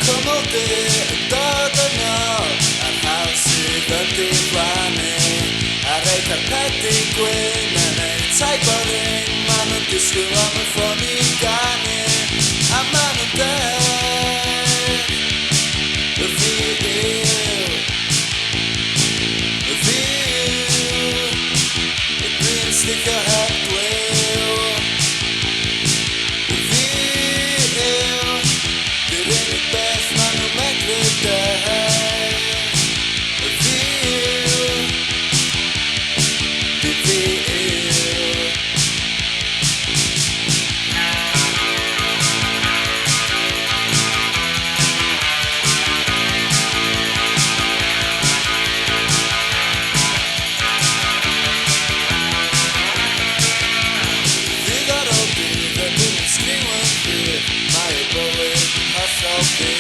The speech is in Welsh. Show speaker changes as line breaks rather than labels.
kom aldrig döden av en hals i völdi plani a reikar petti gwyn en taibaring man yn disgwyl am y ffôn i ganu a man yn deud y fi yw y dwi'n sticio heb gwyl y fi yw dy'r unig beth ma' nhw'n medru deud y fi yw y fi yw Fydd ar ôl bydd a dwi'n sgriw yn byr mae y bywyd yn hollol byr